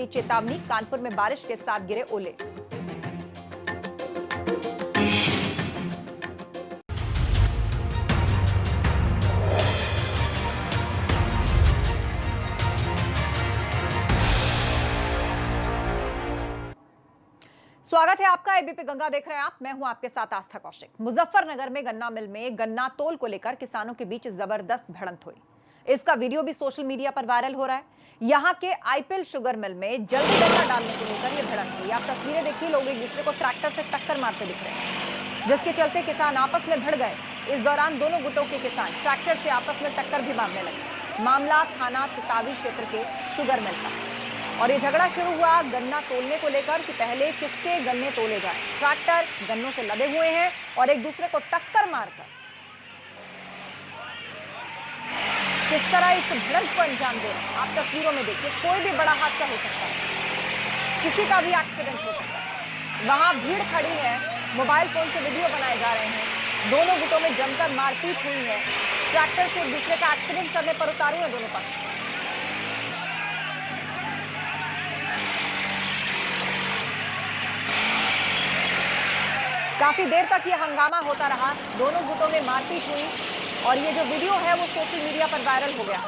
दी चेतावनी, कानपुर में बारिश के साथ गिरे ओले। स्वागत है आपका, एबीपी गंगा देख रहे हैं आप। मैं हूं आपके साथ आस्था कौशिक। मुजफ्फरनगर में गन्ना मिल में गन्ना तोल को लेकर किसानों के बीच जबरदस्त भिड़ंत हुई। इसका वीडियो भी सोशल मीडिया पर वायरल हो रहा है। यहां के आईपीएल शुगर मिल में जल्दी गन्ना डालने को लेकर यह भिड़ंत हुई। आप तस्वीरें देखिए, लोग एक दूसरे को ट्रैक्टर से टक्कर मारते दिख रहे हैं, जिसके चलते किसान आपस में भिड़ गए। इस दौरान दोनों गुटों के किसान ट्रैक्टर से आपस में टक्कर भी मारने लगे। मामला थाना तितावी क्षेत्र के शुगर मिल का, और ये झगड़ा शुरू हुआ गन्ना तोलने को लेकर कि पहले किसके गन्ने तोले जाएं। ट्रैक्टर गन्नों से लदे हुए हैं और एक दूसरे को टक्कर मारकर किस तरह इस भिड़ंत को अंजाम दे रहे हैं आप तस्वीरों में देखिए। कोई भी बड़ा हादसा हो सकता है, किसी का भी एक्सीडेंट हो सकता है। वहां भीड़ खड़ी है, मोबाइल फोन से वीडियो बनाए जा रहे हैं। दोनों गुटों में जमकर मारपीट हुई है। ट्रैक्टर से एक दूसरे का एक्सीडेंट करने पर उतारू है दोनों पक्ष। काफी देर तक ये हंगामा होता रहा, दोनों गुटों में मारपीट हुई और ये जो वीडियो है वो सोशल मीडिया पर वायरल हो गया।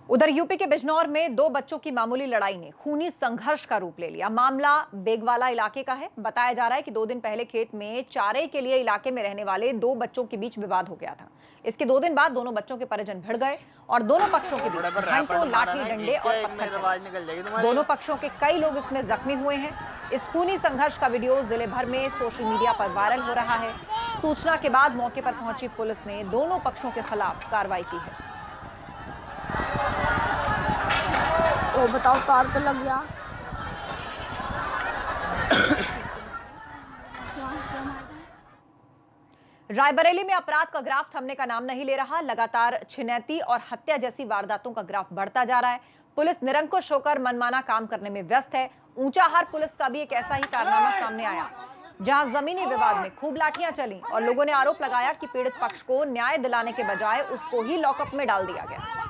उधर यूपी के बिजनौर में दो बच्चों की मामूली लड़ाई ने खूनी संघर्ष का रूप ले लिया। मामला बेगवाला इलाके का है। बताया जा रहा है कि 2 दिन पहले खेत में चारे के लिए इलाके में रहने वाले दो बच्चों के बीच विवाद हो गया था। इसके 2 दिन बाद दोनों बच्चों के परिजन भिड़ गए और दोनों पक्षों के बीच घंटों लाठी डंडे और पत्थर चले। दोनों पक्षों के कई लोग इसमें जख्मी हुए हैं। इस खूनी संघर्ष का वीडियो जिले भर में सोशल मीडिया पर वायरल हो रहा है। सूचना के बाद मौके पर पहुंची पुलिस ने दोनों पक्षों के खिलाफ कार्रवाई की है। ओ बताओ, तार पे लग गया। रायबरेली में अपराध का ग्राफ थमने का नाम नहीं ले रहा। लगातार छिनैती और हत्या जैसी वारदातों का ग्राफ बढ़ता जा रहा है। पुलिस निरंकुश होकर मनमाना काम करने में व्यस्त है। ऊंचाहार पुलिस का भी एक ऐसा ही कारनामा सामने आया, जहां जमीनी विवाद में खूब लाठियां चली और लोगों ने आरोप लगाया कि पीड़ित पक्ष को न्याय दिलाने के बजाय उसको ही लॉकअप में डाल दिया गया।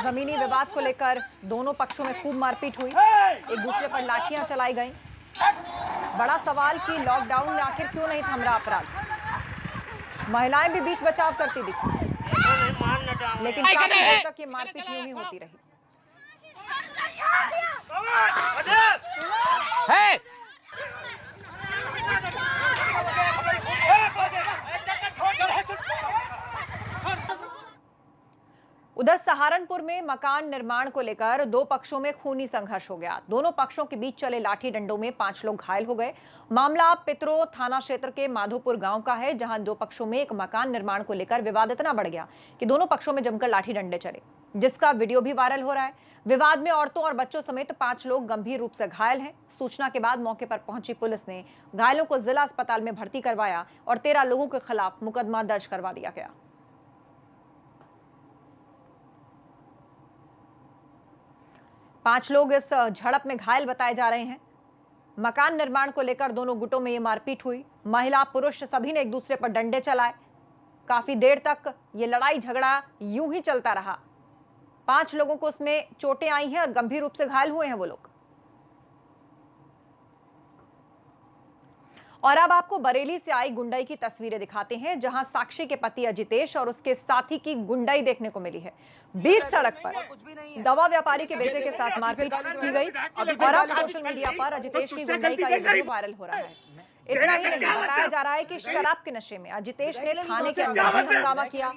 जमीनी विवाद को लेकर दोनों पक्षों में खूब मारपीट हुई, एक दूसरे पर लाठियां चलाई गईं। बड़ा सवाल कि लॉकडाउन में आखिर क्यों नहीं थम रहा अपराध। महिलाएं भी बीच बचाव करती दिखी, लेकिन काफी देर तक ये मारपीट यूं ही होती रही। उधर सहारनपुर में मकान निर्माण को लेकर दो पक्षों में खूनी संघर्ष हो गया। दोनों पक्षों के बीच चले लाठी डंडों में 5 लोग घायल हो गए। मामला पितरो थाना क्षेत्र के माधोपुर गांव का है, जहां दो पक्षों में एक मकान निर्माण को लेकर विवाद इतना बढ़ गया कि दोनों पक्षों में जमकर लाठी डंडे चले, जिसका वीडियो भी वायरल हो रहा है। विवाद में औरतों और बच्चों समेत 5 लोग गंभीर रूप से घायल हैं। सूचना के बाद मौके पर पहुंची पुलिस ने घायलों को जिला अस्पताल में भर्ती करवाया और 13 लोगों के खिलाफ मुकदमा दर्ज करवा दिया गया। पांच लोग इस झड़प में घायल बताए जा रहे हैं। मकान निर्माण को लेकर दोनों गुटों में यह मारपीट हुई। महिला पुरुष सभी ने एक दूसरे पर डंडे चलाए। काफी देर तक ये लड़ाई झगड़ा यूं ही चलता रहा। 5 लोगों को उसमें चोटें आई हैं और गंभीर रूप से घायल हुए हैं वो लोग। और अब आपको बरेली से आई गुंडाई की तस्वीरें दिखाते हैं, जहां साक्षी के पति अजितेश और उसके साथी की गुंडाई देखने को मिली है। बीच सड़क पर दवा व्यापारी के बेटे के साथ मारपीट की गई और अब सोशल मीडिया पर अजितेश की गुंडाई का ये वीडियो वायरल हो रहा है। इतना ही नहीं, बताया जा रहा है कि शराब के नशे में अजितेश ने थाने के अंदर भी हंगामा किया,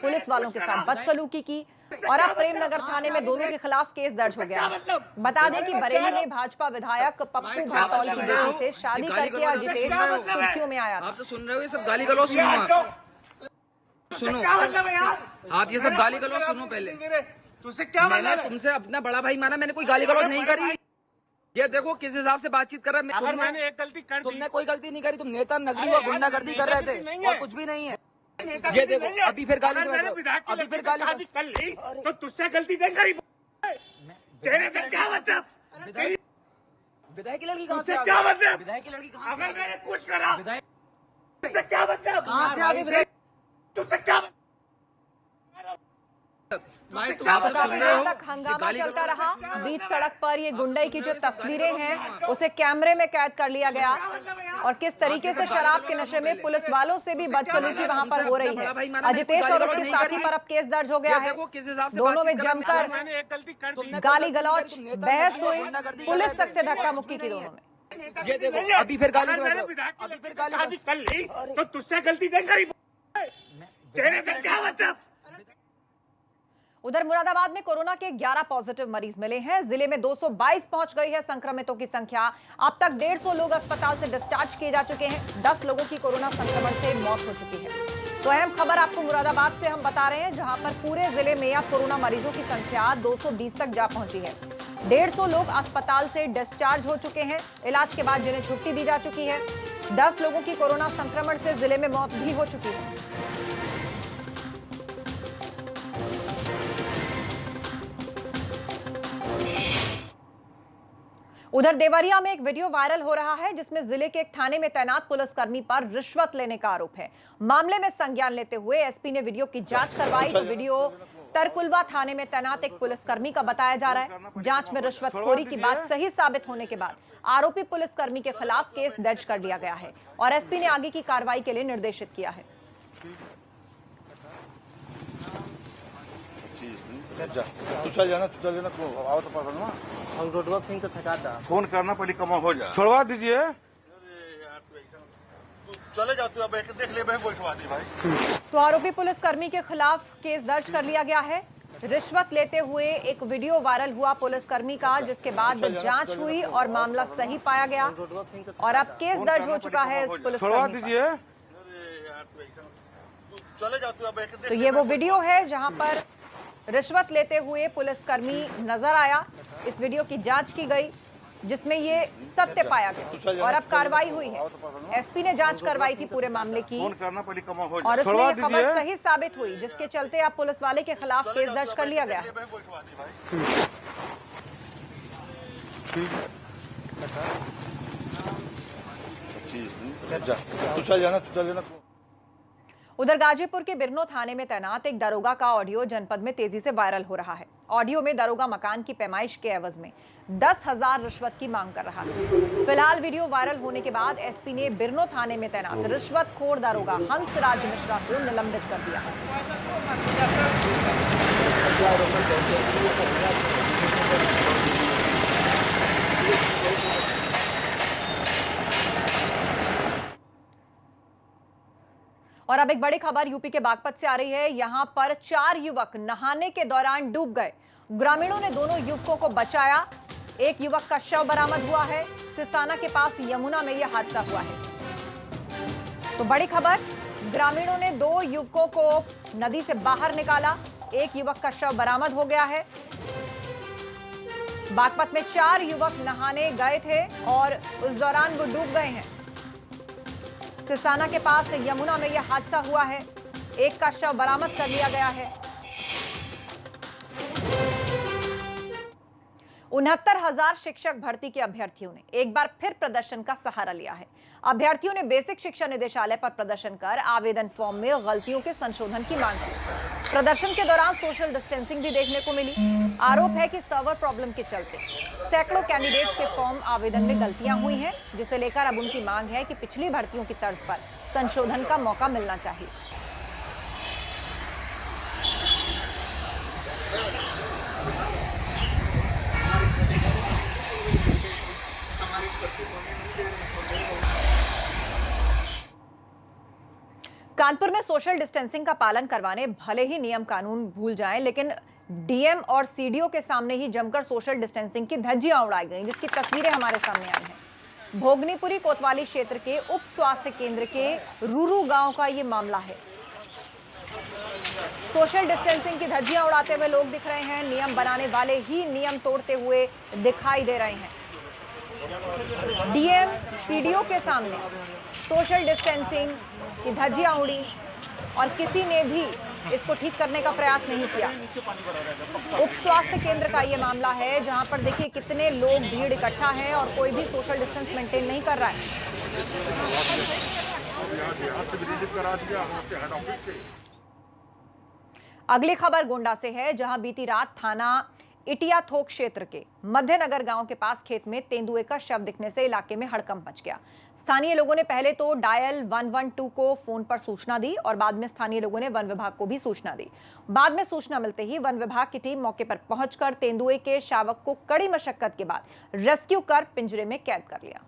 पुलिस वालों के साथ बदसलूकी की और अब प्रेमनगर थाने में दोनों के खिलाफ केस दर्ज हो गया। बता दें कि बरेली में भाजपा विधायक पप्पू भाटौल की बेटी से शादी करके अजितेश सुर्खियों में आया था। आप तो सुन रहे हो ये सब गाली गलौज। सुनो आप ये सब गाली गलौज सुनो। पहले मैंने तुमसे अपना बड़ा भाई माना, मैंने कोई गाली गलौज नहीं करी। ये देखो किस हिसाब से बातचीत कर रहा है। अगर मैंने एक गलती कर दी, तुमने कोई गलती नहीं करी। तुम नेता नगरी और गुंडागर्दी कर रहे थे और कुछ भी नहीं है। नेता ये गलती देखो नहीं है। अभी फिर गाली अगर कर मैंने रहे हो। विधायक की अभी लड़की फिर से गाली शादी कर ली तो तुझसे गलती नहीं करी। तेरे से क्या मतलब? विधायक की लड़की कहाँ से तुझसे आ क्या गई? मतलब? विधायक की लड़की कहाँ से अगर आ गई? मैंने कुछ करा विधायक तुझसे क्या मतलब? कहाँ से आ गई विधायक? तुझसे क्या मतलब? भाई तुम क्या तो बता सुन काफी रहे देर हो? तक हंगामा ये गाली चलता गलौज रहा। बीच सड़क पर ये गुंडई की जो तस्वीरें हैं उसे कैमरे में कैद कर लिया गया और किस तरीके से शराब के नशे में पुलिस वालों से भी बदसलूकी वहां पर हो रही है। अजितेश और उसके साथी पर अब केस दर्ज हो गया ये है। देखो किस हिसाब से दोनों में बातचीत कर रहे हैं। जमकर मैंने एक गलती कर दी। गाली गलौज, बहस हुई, पुलिस तक से धक्का मुक्की की दोनों में। ये देखो अभी फिर गाली अगर कर रहे मैंने हो। विधायक की अभी लड़की फिर से गाली शादी कर ली तो तुझसे गलती नहीं करी। तेरे से क्या मतलब? उधर मुरादाबाद में कोरोना के 11 पॉजिटिव मरीज मिले हैं। जिले में 222 पहुंच गई है संक्रमितों की संख्या। अब तक 150 लोग अस्पताल से डिस्चार्ज किए जा चुके हैं। 10 लोगों की कोरोना संक्रमण से मौत हो चुकी है। तो अहम खबर आपको मुरादाबाद से हम बता रहे हैं, जहां पर पूरे जिले में अब कोरोना मरीजों की संख्या 220 तक जा पहुंची है। 150 लोग अस्पताल से डिस्चार्ज हो चुके हैं। इलाज के बाद जिन्हें छुट्टी दी जा चुकी है। 10 लोगों की कोरोना संक्रमण से जिले में मौत भी हो चुकी है। उधर देवरिया में एक वीडियो वायरल हो रहा है जिसमें जिले के एक थाने में तैनात पुलिसकर्मी पर रिश्वत लेने का आरोप है। मामले में संज्ञान लेते हुए एसपी ने वीडियो की जांच करवाई तो वीडियो तरकुलवा थाने में तैनात एक पुलिसकर्मी का बताया जा रहा है। जांच में रिश्वतखोरी की बात सही साबित होने के बाद आरोपी पुलिसकर्मी के खिलाफ केस दर्ज कर लिया गया है और एसपी ने आगे की कार्रवाई के लिए निर्देशित किया है। तू चल जाना आओ तो पकड़ ना हम रोडवा फिर तो थका था। फोन करना पहले कमा हो जा। छोड़वा दीजिए। तू चले जा, तू अब देख ले मैं बैठवा दी भाई। तो आरोपी पुलिसकर्मी के खिलाफ केस दर्ज कर लिया गया है। रिश्वत लेते हुए एक वीडियो वायरल हुआ पुलिसकर्मी का, जिसके बाद जांच हुई और मामला सही पाया गया और अब केस दर्ज हो चुका है इस पुलिसकर्मी पर। चले जा, तू अब तो ये वो वीडियो है जहां पर रिश्वत लेते हुए पुलिसकर्मी नजर आया। इस वीडियो की जांच की गई जिसमें ये सत्य पाया गया और अब कार्रवाई हुई है। एसपी ने जांच करवाई थी पूरे मामले की फोन करना पहले कमा हो जा। और उसमें ये खबर सही साबित हुई, जिसके चलते अब पुलिस वाले के खिलाफ केस दर्ज कर लिया गया है। मैं बैठवा दी भाई। तू चल जाना, तू चल जाना। उधर गाजीपुर के बिरनो थाने में तैनात एक दरोगा का ऑडियो जनपद में तेजी से वायरल हो रहा है। ऑडियो में दरोगा मकान की पैमाइश के एवज में 10,000 रिश्वत की मांग कर रहा है। फिलहाल वीडियो वायरल होने के बाद एसपी ने बिरनो थाने में तैनात रिश्वतखोर दरोगा हंसराज मिश्रा को निलंबित कर दिया है। और अब एक बड़ी खबर यूपी के बागपत से आ रही है। यहां पर 4 युवक नहाने के दौरान डूब गए। ग्रामीणों ने दोनों युवकों को बचाया। एक युवक का शव बरामद हुआ है। सिसाना के पास यमुना में यह हादसा हुआ है। तो बड़ी खबर, ग्रामीणों ने 2 युवकों को नदी से बाहर निकाला। एक युवक का शव बरामद हो गया है। बागपत में 4 युवक नहाने गए थे और उस दौरान वो डूब गए हैं। सिसाना के पास यमुना में यह हादसा हुआ है। एक का शव बरामद कर लिया गया है। 69,000 शिक्षक भर्ती के अभ्यर्थियों ने एक बार फिर प्रदर्शन का सहारा लिया है। अभ्यर्थियों ने बेसिक शिक्षा निदेशालय पर प्रदर्शन कर आवेदन फॉर्म में गलतियों के संशोधन की मांग की। प्रदर्शन के दौरान सोशल डिस्टेंसिंग भी देखने को मिली। आरोप है कि सर्वर प्रॉब्लम के चलते सैकड़ों कैंडिडेट्स के फॉर्म आवेदन में गलतियां हुई हैं, जिसे लेकर अब उनकी मांग है कि पिछली भर्तियों की तर्ज पर संशोधन का मौका मिलना चाहिए। कानपुर में सोशल डिस्टेंसिंग का पालन करवाने भले ही नियम कानून भूल जाएं, लेकिन डीएम और सीडीओ के सामने ही जमकर सोशल डिस्टेंसिंग की धज्जियां उड़ाई गईं, जिसकी तस्वीरें हमारे सामने आई हैं। भोगनीपुरी कोतवाली क्षेत्र के उप स्वास्थ्य केंद्र के रूरू गांव का ये मामला है। सोशल डिस्टेंसिंग की धज्जियां उड़ाते हुए लोग दिख रहे हैं। नियम बनाने वाले ही नियम तोड़ते हुए दिखाई दे रहे हैं। डीएम सीडीओ के सामने सोशल डिस्टेंसिंग की धज्जियां उड़ी और किसी ने भी इसको ठीक करने का प्रयास नहीं किया। उप स्वास्थ्य केंद्र का यह मामला है, जहां पर देखिए कितने लोग भीड़ इकट्ठा है और कोई भी सोशल डिस्टेंस मेंटेन नहीं कर रहा है। अगली खबर गोंडा से है, जहां बीती रात थाना इटिया थोक क्षेत्र के मध्यनगर गांव के पास खेत में तेंदुए का शव दिखने से इलाके में हड़कंप मच गया। स्थानीय लोगों ने पहले तो डायल 112 को फोन पर सूचना दी और बाद में स्थानीय लोगों ने वन विभाग को भी सूचना दी। बाद में सूचना मिलते ही वन विभाग की टीम मौके पर पहुंचकर तेंदुए के शावक को कड़ी मशक्कत के बाद रेस्क्यू कर पिंजरे में कैद कर लिया।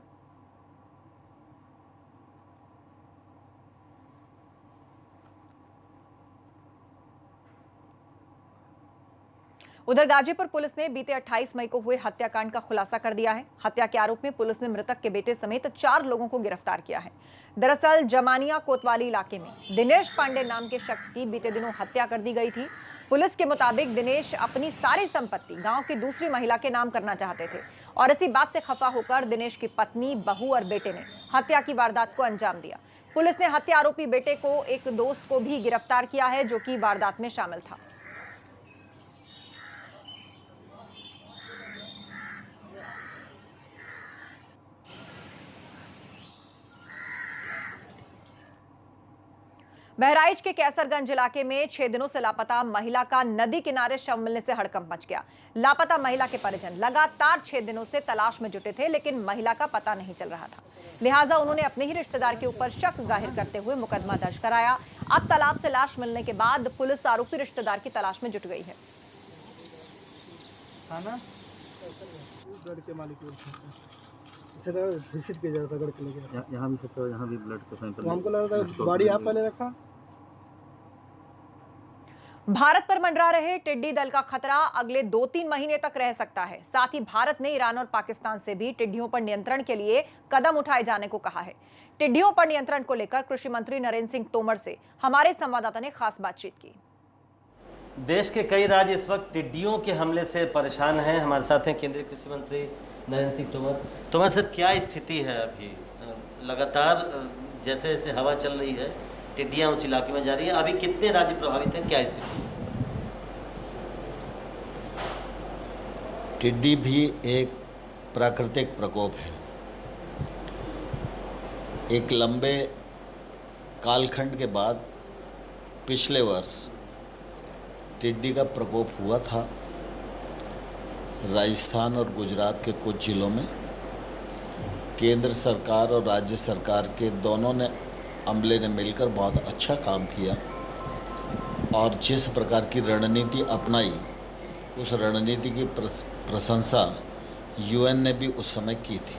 उधर गाजीपुर पुलिस ने बीते 28 मई को हुए हत्याकांड का खुलासा कर दिया है। हत्या के आरोप में पुलिस ने मृतक के बेटे समेत 4 लोगों को गिरफ्तार किया है। दरअसल जमानिया कोतवाली इलाके में दिनेश पांडे नाम के शख्स की बीते दिनों हत्या कर दी गई थी। पुलिस के मुताबिक दिनेश अपनी सारी संपत्ति गांव की दूसरी महिला के नाम करना चाहते थे और इसी बात से खफा होकर दिनेश की पत्नी, बहू और बेटे ने हत्या की वारदात को अंजाम दिया। पुलिस ने हत्या आरोपी बेटे को एक दोस्त को भी गिरफ्तार किया है, जो कि वारदात में शामिल था। बहराइच के कैसरगंज इलाके में 6 दिनों से लापता महिला का नदी किनारे शव मिलने से हड़कंप मच गया। लापता महिला के परिजन लगातार 6 दिनों से तलाश में जुटे थे, लेकिन महिला का पता नहीं चल रहा था। लिहाजा उन्होंने अपने ही रिश्तेदार के ऊपर शक जाहिर करते हुए मुकदमा दर्ज कराया। अब तालाब से लाश मिलने के बाद पुलिस आरोपी रिश्तेदार की तलाश में जुट गई है। यहाँ भी तो यहाँ भी ब्लड का सैंपल हमको लगा था गाड़ी यहाँ पहले रखा। भारत पर मंडरा रहे टिड्डी दल का खतरा अगले 2-3 महीने तक रह सकता है। साथ ही भारत ने ईरान और पाकिस्तान से भी टिड्डियों पर नियंत्रण के लिए कदम उठाए जाने को कहा है। टिड्डियों पर नियंत्रण को लेकर कृषि मंत्री नरेंद्र सिंह तोमर से हमारे संवाददाता ने खास बातचीत की। देश के कई राज्य इस वक्त टिड्डियों के हमले से परेशान हैं। हमारे साथ हैं केंद्रीय कृषि मंत्री नरेंद्र सिंह तोमर। तोमर सर, क्या स्थिति है अभी? लगातार जैसे जैसे हवा चल रही है टिड्डियां उस इलाके में जा रही है। अभी कितने राज्य प्रभावित हैं, क्या स्थिति है? टिड्डी भी एक प्राकृतिक प्रकोप है। एक लंबे कालखंड के बाद पिछले वर्ष टिड्डी का प्रकोप हुआ था राजस्थान और गुजरात के कुछ जिलों में। केंद्र सरकार और राज्य सरकार के दोनों ने अमले ने मिलकर बहुत अच्छा काम किया और जिस प्रकार की रणनीति अपनाई उस रणनीति की प्रशंसा यूएन ने भी उस समय की थी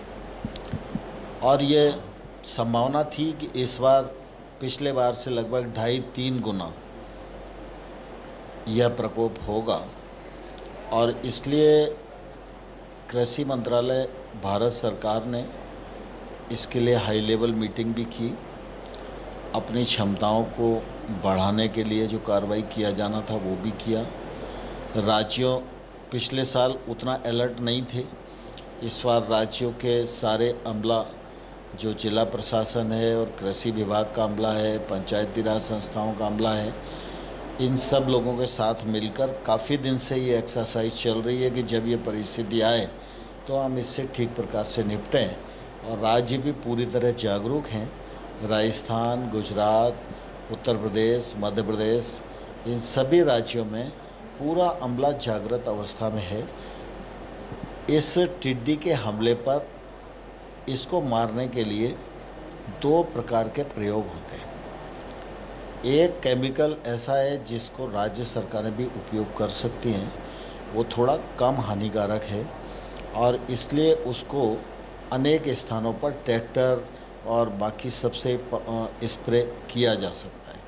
और ये संभावना थी कि इस बार पिछले बार से लगभग 2.5-3 गुना यह प्रकोप होगा और इसलिए कृषि मंत्रालय भारत सरकार ने इसके लिए हाई लेवल मीटिंग भी की। अपनी क्षमताओं को बढ़ाने के लिए जो कार्रवाई किया जाना था वो भी किया। राज्यों पिछले साल उतना अलर्ट नहीं थे, इस बार राज्यों के सारे अमला जो जिला प्रशासन है और कृषि विभाग का अमला है, पंचायती राज संस्थाओं का अमला है, इन सब लोगों के साथ मिलकर काफ़ी दिन से ये एक्सरसाइज चल रही है कि जब ये परिस्थिति आए तो हम इससे ठीक प्रकार से निपटें और राज्य भी पूरी तरह जागरूक हैं। राजस्थान, गुजरात, उत्तर प्रदेश, मध्य प्रदेश, इन सभी राज्यों में पूरा अमला जागृत अवस्था में है। इस टिड्डी के हमले पर इसको मारने के लिए 2 प्रकार के प्रयोग होते हैं। एक केमिकल ऐसा है जिसको राज्य सरकारें भी उपयोग कर सकती हैं, वो थोड़ा कम हानिकारक है और इसलिए उसको अनेक स्थानों पर ट्रैक्टर और बाकी सबसे स्प्रे किया जा सकता है।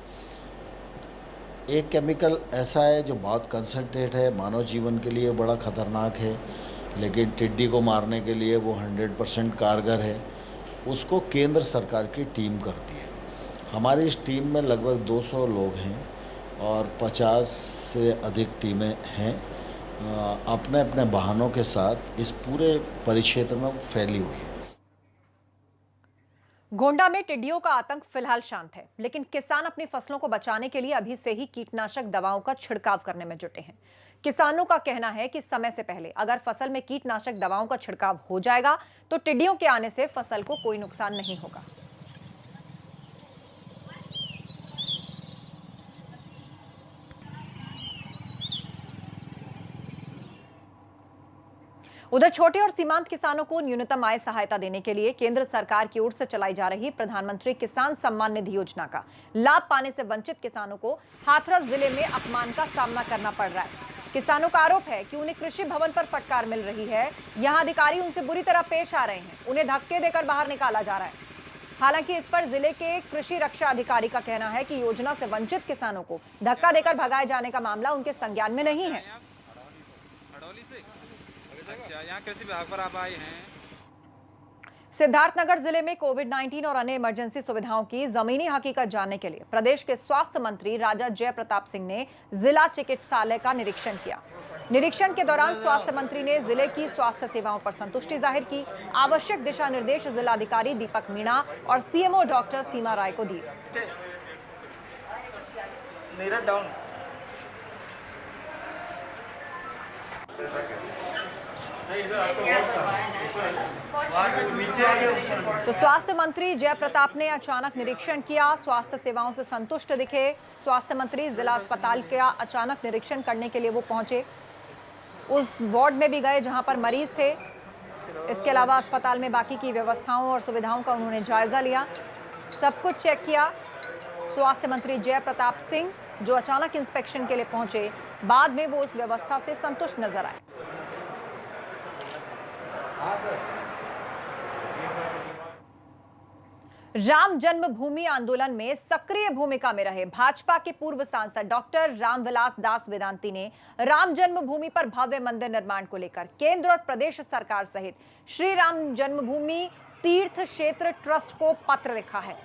एक केमिकल ऐसा है जो बहुत कंसंट्रेट है, मानव जीवन के लिए बड़ा ख़तरनाक है, लेकिन टिड्डी को मारने के लिए वो 100% कारगर है। उसको केंद्र सरकार की टीम करती है। हमारी इस टीम में लगभग 200 लोग हैं और 50 से अधिक टीमें हैं, अपने अपने वाहनों के साथ इस पूरे परिक्षेत्र में फैली हुई है। गोंडा में टिड्डियों का आतंक फिलहाल शांत है, लेकिन किसान अपनी फसलों को बचाने के लिए अभी से ही कीटनाशक दवाओं का छिड़काव करने में जुटे हैं। किसानों का कहना है कि समय से पहले अगर फसल में कीटनाशक दवाओं का छिड़काव हो जाएगा तो टिड्डियों के आने से फसल को कोई नुकसान नहीं होगा। उधर छोटे और सीमांत किसानों को न्यूनतम आय सहायता देने के लिए केंद्र सरकार की ओर से चलाई जा रही प्रधानमंत्री किसान सम्मान निधि योजना का लाभ पाने से वंचित किसानों को हाथरस जिले में अपमान का सामना करना पड़ रहा है। किसानों का आरोप है कि उन्हें कृषि भवन पर फटकार मिल रही है। यहां अधिकारी उनसे बुरी तरह पेश आ रहे हैं, उन्हें धक्के देकर बाहर निकाला जा रहा है। हालांकि इस पर जिले के कृषि रक्षा अधिकारी का कहना है कि योजना से वंचित किसानों को धक्का देकर भगाए जाने का मामला उनके संज्ञान में नहीं है। अच्छा, यहाँ कृषि विभाग पर आप आए हैं। सिद्धार्थनगर जिले में कोविड-19 और अन्य इमरजेंसी सुविधाओं की जमीनी हकीकत जानने के लिए प्रदेश के स्वास्थ्य मंत्री राजा जय प्रताप सिंह ने जिला चिकित्सालय का निरीक्षण किया। निरीक्षण के दौरान स्वास्थ्य मंत्री ने जिले की स्वास्थ्य सेवाओं पर संतुष्टि जाहिर की। आवश्यक दिशा निर्देश जिलाधिकारी दीपक मीणा और सीएमओ डॉक्टर सीमा राय को दिए। तो स्वास्थ्य मंत्री जय प्रताप ने अचानक निरीक्षण किया। स्वास्थ्य सेवाओं से संतुष्ट दिखे स्वास्थ्य मंत्री। जिला अस्पताल का अचानक निरीक्षण करने के लिए वो पहुंचे। उस वार्ड में भी गए जहां पर मरीज थे। इसके अलावा अस्पताल में बाकी की व्यवस्थाओं और सुविधाओं का उन्होंने जायजा लिया, सब कुछ चेक किया। स्वास्थ्य मंत्री जय प्रताप सिंह जो अचानक इंस्पेक्शन के लिए पहुंचे, बाद में वो उस व्यवस्था से संतुष्ट नजर आए। राम जन्मभूमि आंदोलन में सक्रिय भूमिका में रहे भाजपा के पूर्व सांसद डॉक्टर रामविलास दास वेदांती ने राम जन्मभूमि पर भव्य मंदिर निर्माण को लेकर केंद्र और प्रदेश सरकार सहित श्री राम जन्मभूमि तीर्थ क्षेत्र ट्रस्ट को पत्र लिखा है।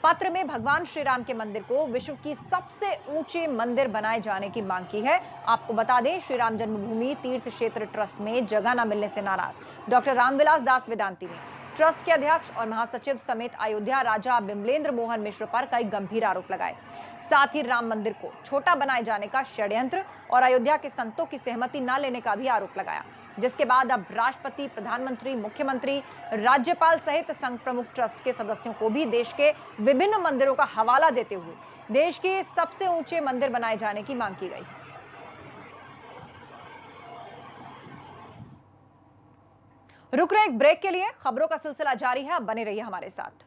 पत्र में भगवान श्री राम के मंदिर को विश्व की सबसे ऊंचे मंदिर बनाए जाने की मांग की है। आपको बता दें, श्री राम जन्मभूमि तीर्थ क्षेत्र ट्रस्ट में जगह न मिलने से नाराज डॉक्टर रामविलास दास वेदांती ने ट्रस्ट के अध्यक्ष और महासचिव समेत अयोध्या राजा बिमलेंद्र मोहन मिश्र पर कई गंभीर आरोप लगाए। साथ ही राम मंदिर को छोटा बनाए जाने का षड्यंत्र और अयोध्या के संतों की सहमति न लेने का भी आरोप लगाया, जिसके बाद अब राष्ट्रपति, प्रधानमंत्री, मुख्यमंत्री, राज्यपाल सहित संघ प्रमुख ट्रस्ट के सदस्यों को भी देश के विभिन्न मंदिरों का हवाला देते हुए देश के सबसे ऊंचे मंदिर बनाए जाने की मांग की गई। रुक रहे एक ब्रेक के लिए, खबरों का सिलसिला जारी है, अब बने रहिए हमारे साथ।